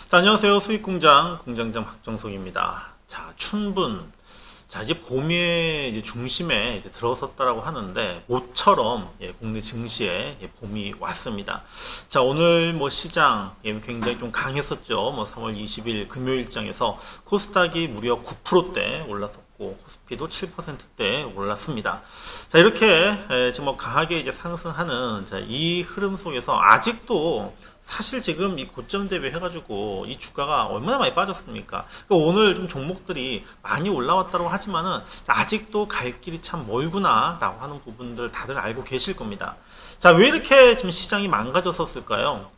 자, 안녕하세요. 수익공장 공장장 박정석입니다. 자, 춘분. 자, 이제 봄의 이제 중심에 이제 들어섰다라고 하는데, 모처럼 국내 증시에 봄이 왔습니다. 자, 오늘 시장 굉장히 좀 강했었죠. 3월 20일 금요일장에서 코스닥이 무려 9%대 올랐었고, 코스피도 7%대 올랐습니다. 자, 이렇게 지금 강하게 이제 상승하는 이 흐름 속에서 아직도 사실 지금 이 고점 대비해가지고 이 주가가 얼마나 많이 빠졌습니까? 그러니까 오늘 좀 종목들이 많이 올라왔다고 하지만은 아직도 갈 길이 참 멀구나라고 하는 부분들 다들 알고 계실 겁니다. 자, 왜 이렇게 지금 시장이 망가졌었을까요?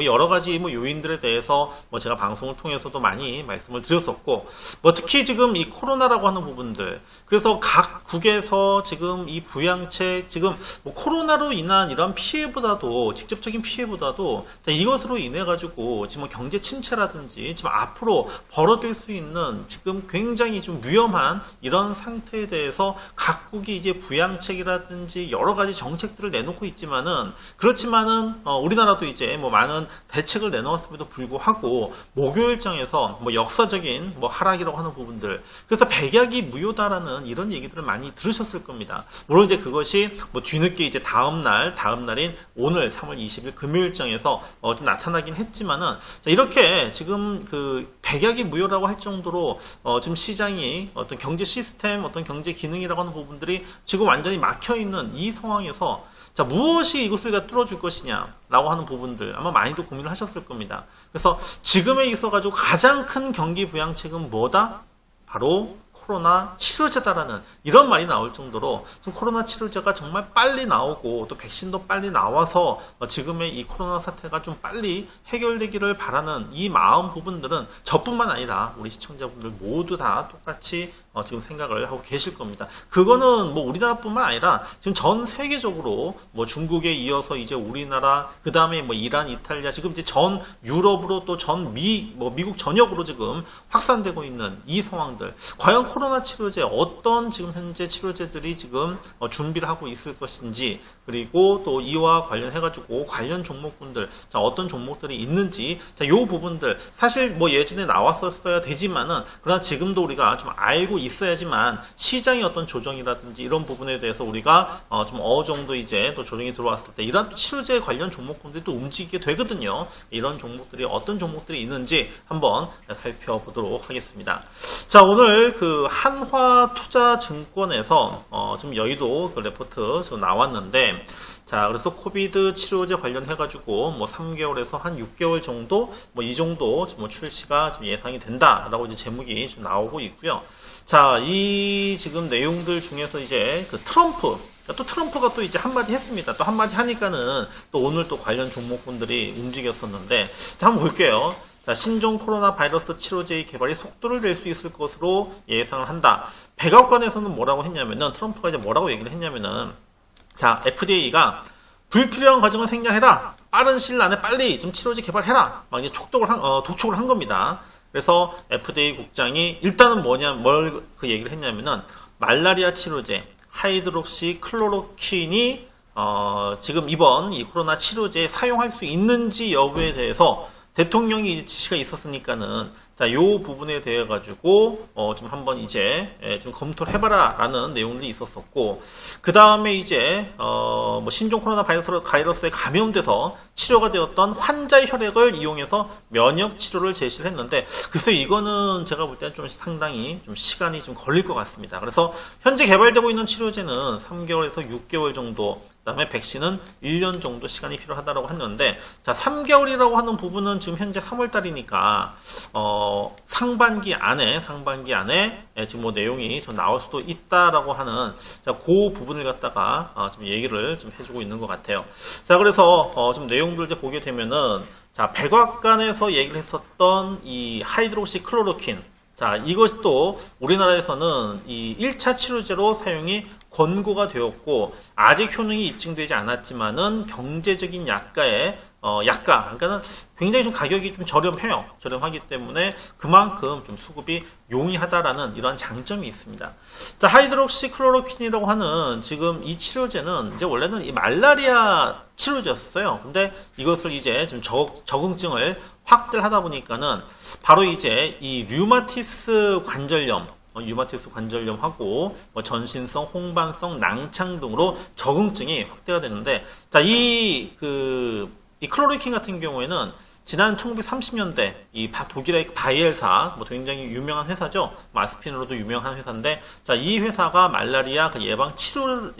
여러 가지 요인들에 대해서 제가 방송을 통해서도 많이 말씀을 드렸었고, 특히 지금 이 코로나라고 하는 부분들, 그래서 각 국에서 지금 이 부양책, 지금 코로나로 인한 이런 피해보다도, 직접적인 피해보다도, 이것으로 인해 가지고 지금 경제 침체라든지 지금 앞으로 벌어질 수 있는 지금 굉장히 좀 위험한 이런 상태에 대해서 각국이 이제 부양책이라든지 여러 가지 정책들을 내놓고 있지만은, 그렇지만은 우리나라도 이제 많은 대책을 내놓았음에도 불구하고 목요일장에서 역사적인 하락이라고 하는 부분들, 그래서 백약이 무효다라는 이런 얘기들을 많이 들으셨을 겁니다. 물론 이제 그것이 뒤늦게 이제 다음날인 오늘 3월 20일 금요일장에서 좀 나타나긴 했지만은, 이렇게 지금 그 백약이 무효라고 할 정도로 지금 시장이 어떤 경제 시스템, 어떤 경제 기능이라고 하는 부분들이 지금 완전히 막혀 있는 이 상황에서 무엇이 이것을 뚫어줄 것이냐라고 하는 부분들 아마 많이도 고민을 하셨을 겁니다. 그래서 지금에 있어가지고 가장 큰 경기 부양책은 뭐다? 바로 코로나 치료제다라는 이런 말이 나올 정도로 코로나 치료제가 정말 빨리 나오고 또 백신도 빨리 나와서 지금의 이 코로나 사태가 좀 빨리 해결되기를 바라는 이 마음 부분들은 저뿐만 아니라 우리 시청자분들 모두 다 똑같이 지금 생각을 하고 계실 겁니다. 그거는 우리나라뿐만 아니라 지금 전 세계적으로 중국에 이어서 이제 우리나라, 그 다음에 이란, 이탈리아, 지금 이제 전 유럽으로 또 전 미국 전역으로 지금 확산되고 있는 이 상황들, 과연 코로나 치료제 어떤 지금 현재 치료제들이 지금 준비를 하고 있을 것인지, 그리고 또 이와 관련해가지고 관련 종목군들 어떤 종목들이 있는지, 이 부분들 사실 예전에 나왔었어야 되지만은, 그러나 지금도 우리가 좀 알고 있어야지만 시장의 어떤 조정이라든지 이런 부분에 대해서 우리가 좀 어느 정도 이제 또 조정이 들어왔을 때 이런 치료제 관련 종목군들이 또 움직이게 되거든요. 이런 종목들이 어떤 종목들이 있는지 한번 살펴보도록 하겠습니다. 자, 오늘 그 한화투자증권에서 지금 여의도 그 레포트 지금 나왔는데, 자, 그래서 코비드 치료제 관련해가지고 3개월에서 한 6개월 정도, 이 정도 출시가 지금 예상이 된다라고 이제 제목이 좀 나오고 있고요. 자, 이 지금 내용들 중에서 이제 그 트럼프가 또 이제 한마디 했습니다. 또 한마디 하니까는 또 오늘 또 관련 종목군들이 움직였었는데, 자, 한번 볼게요. 자, 신종 코로나 바이러스 치료제의 개발이 속도를 낼 수 있을 것으로 예상을 한다. 백악관에서는 뭐라고 했냐면은, 트럼프가 이제 뭐라고 얘기를 했냐면은, 자, FDA가 불필요한 과정을 생략해라. 빠른 시일 안에 빨리 좀 치료제 개발해라. 막 이제 독촉을 한 겁니다. 그래서 FDA 국장이 일단은 뭘 그 얘기를 했냐면은, 말라리아 치료제 하이드록시 클로로퀸이 지금 이번 이 코로나 치료제에 사용할 수 있는지 여부에 대해서 대통령이 지시가 있었으니까는, 자, 요 부분에 대해 가지고 좀 한번 이제 좀 검토를 해봐라 라는 내용들이 있었었고, 그 다음에 이제 신종 코로나 바이러스에 감염돼서 치료가 되었던 환자의 혈액을 이용해서 면역 치료를 제시를 했는데, 글쎄 이거는 제가 볼 때는 좀 상당히 좀 시간이 좀 걸릴 것 같습니다. 그래서 현재 개발되고 있는 치료제는 3개월에서 6개월 정도, 그 다음에 백신은 1년 정도 시간이 필요하다고 했는데, 자, 3개월이라고 하는 부분은 지금 현재 3월달이니까 상반기 안에 지금 내용이 좀 나올 수도 있다라고 하는, 자, 그 부분을 갖다가 좀 얘기를 좀 해주고 있는 것 같아요. 자, 그래서 좀 내용들 이제 보게 되면은, 자, 백악관에서 얘기를 했었던 이 하이드록시 클로로퀸, 자, 이것도 우리나라에서는 이 1차 치료제로 사용이 권고가 되었고 아직 효능이 입증되지 않았지만은 경제적인 약가에 약가, 그러니까는 굉장히 좀 가격이 좀 저렴해요. 저렴하기 때문에 그만큼 좀 수급이 용이하다라는 이런 장점이 있습니다. 자, 하이드록시클로로퀸이라고 하는 지금 이 치료제는 이제 원래는 이 말라리아 치료제였어요. 근데 이것을 이제 좀 적응증을 확대를 하다 보니까는 바로 이제 이 류마티스 관절염하고 뭐 전신성, 홍반성, 낭창 등으로 적응증이 확대가 되는데, 자, 이 클로로퀸 같은 경우에는 지난 1930년대 이 독일의 바이엘사, 뭐 굉장히 유명한 회사죠. 아스피린으로도 유명한 회사인데, 자, 이 회사가 말라리아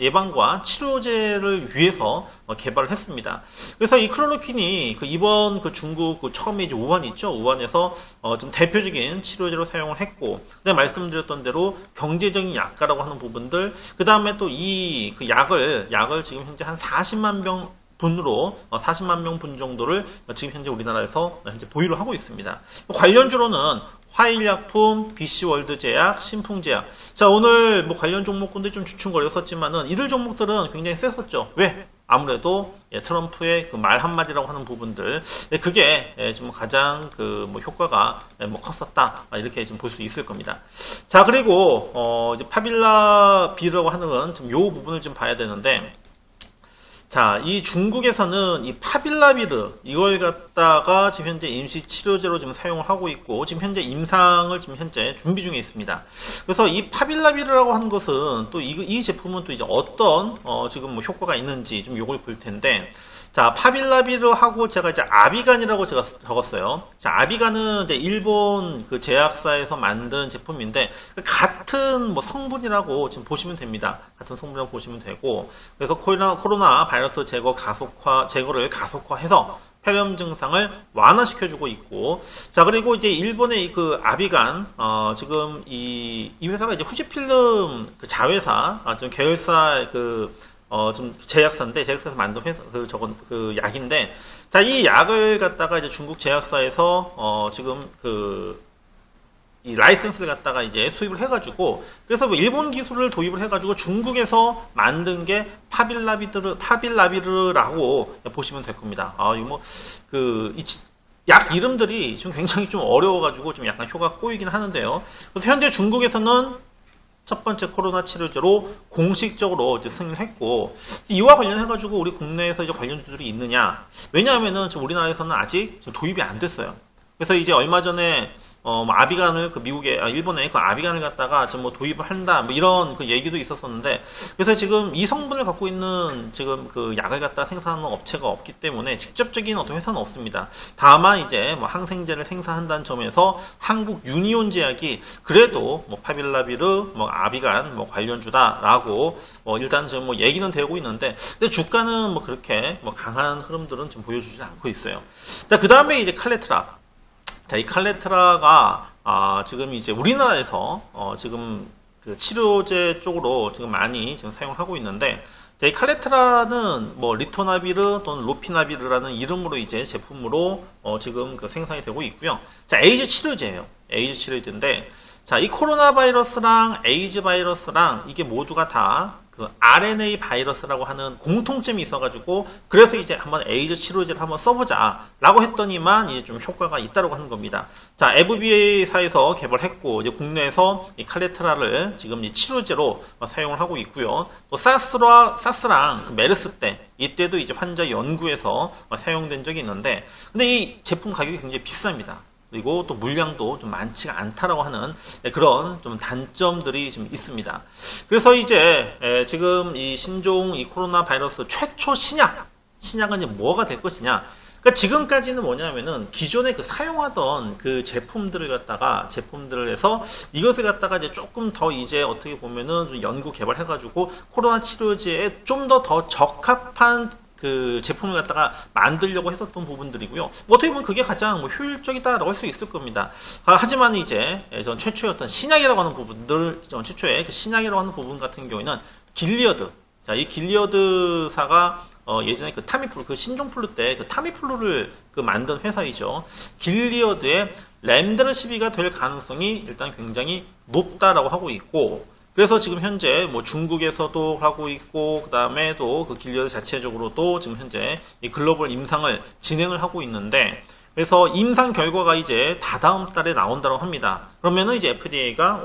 예방과 치료제를 위해서 개발을 했습니다. 그래서 이 클로로퀸이 이번 중국 처음에 이제 우한 있죠. 우한에서 좀 대표적인 치료제로 사용을 했고, 근데 말씀드렸던 대로 경제적인 약가라고 하는 부분들, 그 다음에 또 이 약을 지금 현재 한 40만 명 분 정도를 지금 현재 우리나라에서 현재 보유를 하고 있습니다. 관련주로는 화일약품, BC월드제약, 신풍제약. 자, 오늘 뭐 관련 종목군들이 좀 주춤 걸렸었지만은 이들 종목들은 굉장히 셌었죠. 왜? 아무래도 트럼프의 말 한마디라고 하는 부분들, 그게 좀 가장 뭐 효과가 뭐 컸었다, 이렇게 좀 볼 수 있을 겁니다. 자, 그리고 이제 파빌라비라고 하는 좀 요 부분을 좀 봐야 되는데, 자, 이 중국에서는 이 파빌라비르 이걸 갖다가 지금 현재 임시 치료제로 지금 사용을 하고 있고, 지금 현재 임상을 지금 현재 준비 중에 있습니다. 그래서 이 파빌라비르라고 하는 것은 또 이 제품은 또 이제 어떤 지금 뭐 효과가 있는지 좀 요걸 볼 텐데, 자, 파빌라비르하고 제가 이제 아비간이라고 제가 적었어요. 자, 아비간은 이제 일본 제약사에서 만든 제품인데, 같은 뭐 성분이라고 지금 보시면 됩니다. 같은 성분이라고 보시면 되고, 그래서 코로나 바이러스 제거를 가속화해서 폐렴 증상을 완화시켜주고 있고, 자, 그리고 이제 일본의 아비간, 지금 이 회사가 이제 후지필름 자회사, 좀 계열사 좀 제약사에서 만든 약인데, 자, 이 약을 갖다가 이제 중국 제약사에서 지금 이 라이센스를 갖다가 이제 수입을 해가지고, 그래서 뭐 일본 기술을 도입을 해가지고 중국에서 만든 게 파빌라비르라고 보시면 될 겁니다. 약 이름들이 좀 굉장히 좀 어려워가지고 좀 약간 효과가 꼬이긴 하는데요. 그래서 현재 중국에서는 첫 번째 코로나 치료제로 공식적으로 이제 승인했고, 이와 관련해가지고 우리 국내에서 이제 관련주들이 있느냐? 왜냐하면은 지금 우리나라에서는 아직 지금 도입이 안 됐어요. 그래서 이제 얼마 전에 아비간을 일본에 아비간을 갖다가 지금 뭐 도입을 한다, 뭐 이런 얘기도 있었었는데, 그래서 지금 이 성분을 갖고 있는 지금 약을 갖다 생산하는 업체가 없기 때문에 직접적인 어떤 회사는 없습니다. 다만 이제 뭐 항생제를 생산한다는 점에서 한국 유니온 제약이 그래도 뭐 파빌라비르, 뭐 아비간 뭐 관련주다라고 일단 지금 뭐 얘기는 되고 있는데, 근데 주가는 뭐 그렇게 뭐 강한 흐름들은 좀 보여주지 않고 있어요. 자, 그 다음에 이제 칼레트라. 자, 이 칼레트라가 지금 이제 우리나라에서 지금 치료제 쪽으로 지금 많이 지금 사용을 하고 있는데, 자, 이 칼레트라는 뭐 리토나비르 또는 로피나비르라는 이름으로 이제 제품으로 지금 생산이 되고 있고요. 자, 에이즈 치료제예요. 에이즈 치료제인데, 자, 이 코로나 바이러스랑 에이즈 바이러스랑 이게 모두가 다 RNA 바이러스라고 하는 공통점이 있어가지고, 그래서 이제 한번 에이즈 치료제를 한번 써보자 라고 했더니만 이제 좀 효과가 있다고 하는 겁니다. 자, FBA사에서 개발했고, 이제 국내에서 이 칼레트라를 지금 이 치료제로 사용을 하고 있고요. 또 사스랑 메르스 때, 이때도 이제 환자 연구에서 사용된 적이 있는데, 근데 이 제품 가격이 굉장히 비쌉니다. 그리고 또 물량도 좀 많지가 않다라고 하는 그런 좀 단점들이 좀 있습니다. 그래서 이제 지금 이 신종 이 코로나 바이러스 최초 신약은 이제 뭐가 될 것이냐? 그러니까 지금까지는 뭐냐면은 기존에 사용하던 제품들을 해서 이것을 갖다가 이제 조금 더 이제 어떻게 보면은 좀 연구 개발해가지고 코로나 치료제에 좀 더 적합한 제품을 갖다가 만들려고 했었던 부분들이고요. 어떻게 보면 그게 가장 뭐 효율적이다라고 할 수 있을 겁니다. 하지만 이제 전 최초였던 신약이라고 하는 부분들, 최초의 신약이라고 하는 부분 같은 경우에는 길리어드. 자, 이 길리어드사가 예전에 타미플루, 신종플루 때 타미플루를 만든 회사이죠. 길리어드의 렘데르시비가 될 가능성이 일단 굉장히 높다라고 하고 있고, 그래서 지금 현재 뭐 중국에서도 하고 있고 그 다음에도 그 길리어드 자체적으로도 지금 현재 이 글로벌 임상을 진행을 하고 있는데, 그래서 임상 결과가 이제 다다음 달에 나온다고 합니다. 그러면은 이제 FDA가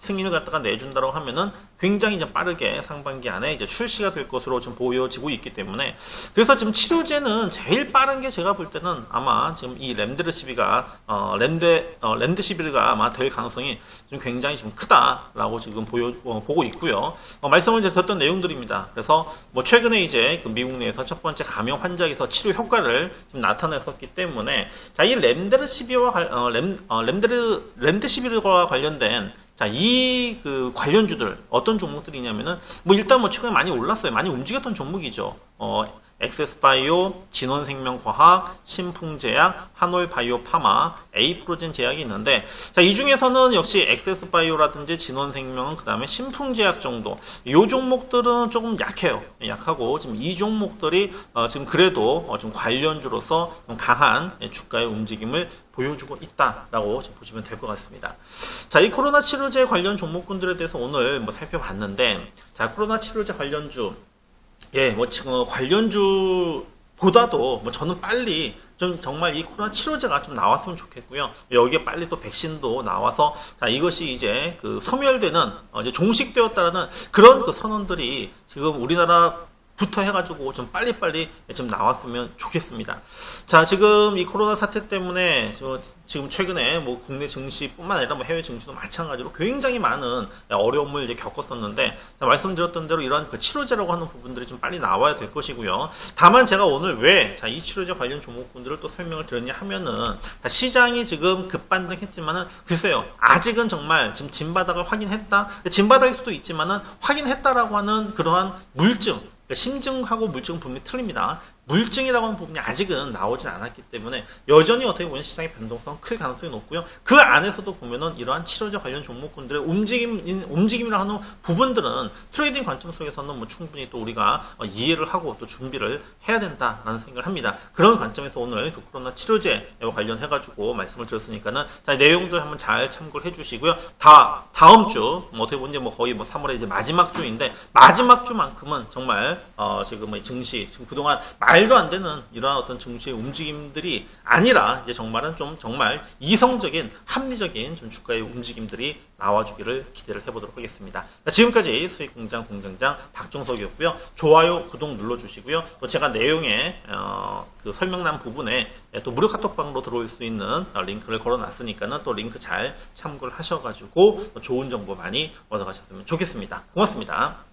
승인을 갖다가 내준다고 하면은 굉장히 이제 빠르게 상반기 안에 이제 출시가 될 것으로 좀 보여지고 있기 때문에, 그래서 지금 치료제는 제일 빠른 게 제가 볼 때는 아마 지금 이 렘데시비가 렘데시비르가 아마 될 가능성이 좀 굉장히 좀 크다라고 지금 보고 있고요. 말씀을 이제 드렸던 내용들입니다. 그래서 뭐 최근에 이제 그 미국 내에서 첫 번째 감염 환자에서 치료 효과를 지금 나타냈었기 때문에, 자, 이 렘데시비르와 관련된 자, 이 그 관련주들 어떤 종목들이냐면은 뭐 일단 뭐 최근에 많이 올랐어요. 많이 움직였던 종목이죠. 엑세스바이오, 진원생명과학, 신풍제약, 한올바이오파마, 에이프로젠 제약이 있는데, 자, 이 중에서는 역시 엑세스바이오라든지 진원생명, 그 다음에 신풍제약 정도, 이 종목들은 조금 약하고, 지금 이 종목들이 지금 그래도 좀 관련주로서 좀 강한 주가의 움직임을 보여주고 있다라고 보시면 될 것 같습니다. 자, 이 코로나 치료제 관련 종목군들에 대해서 오늘 뭐 살펴봤는데, 자, 코로나 치료제 관련주, 뭐 지금 관련주보다도 뭐 저는 빨리 좀 정말 이 코로나 치료제가 좀 나왔으면 좋겠고요. 여기에 빨리 또 백신도 나와서, 자, 이것이 이제 그 소멸되는 이제 종식되었다라는 그런 그 선언들이 지금 우리나라부터 해가지고 좀 빨리빨리 좀 나왔으면 좋겠습니다. 자, 지금 이 코로나 사태 때문에 지금 최근에 뭐 국내 증시뿐만 아니라 뭐 해외 증시도 마찬가지로 굉장히 많은 어려움을 이제 겪었었는데, 자, 말씀드렸던 대로 이러한 그 치료제라고 하는 부분들이 좀 빨리 나와야 될 것이고요. 다만 제가 오늘 왜 이 치료제 관련 종목군들을 또 설명을 드렸냐 하면은, 시장이 지금 급반등했지만은 글쎄요, 아직은 정말 지금 진바닥을 확인했다, 진바닥일 수도 있지만은 확인했다라고 하는 그러한 물증, 심증하고 물증은 분명히 틀립니다. 물증이라고 하는 부분이 아직은 나오진 않았기 때문에 여전히 어떻게 보면 시장의 변동성 클 가능성이 높고요. 그 안에서도 보면은 이러한 치료제 관련 종목군들의 움직임이라 하는 부분들은 트레이딩 관점 속에서는 뭐 충분히 또 우리가 이해를 하고 또 준비를 해야 된다라는 생각을 합니다. 그런 관점에서 오늘 그 코로나 치료제와 관련해가지고 말씀을 드렸으니까는, 자, 내용들 한번 잘 참고를 해주시고요. 다음 주 어떻게 보면 뭐 거의 뭐 3월의 이제 마지막 주인데, 마지막 주만큼은 정말 지금 뭐 증시 지금 그동안 말도 안 되는 이러한 어떤 증시의 움직임들이 아니라 이제 정말 이성적인 합리적인 좀 주가의 움직임들이 나와주기를 기대를 해보도록 하겠습니다. 지금까지 수익공장 공장장 박종석이었고요. 좋아요, 구독 눌러주시고요. 또 제가 내용에 그 설명란 부분에 또 무료 카톡방으로 들어올 수 있는 링크를 걸어놨으니까는 또 링크 잘 참고를 하셔가지고 좋은 정보 많이 얻어가셨으면 좋겠습니다. 고맙습니다.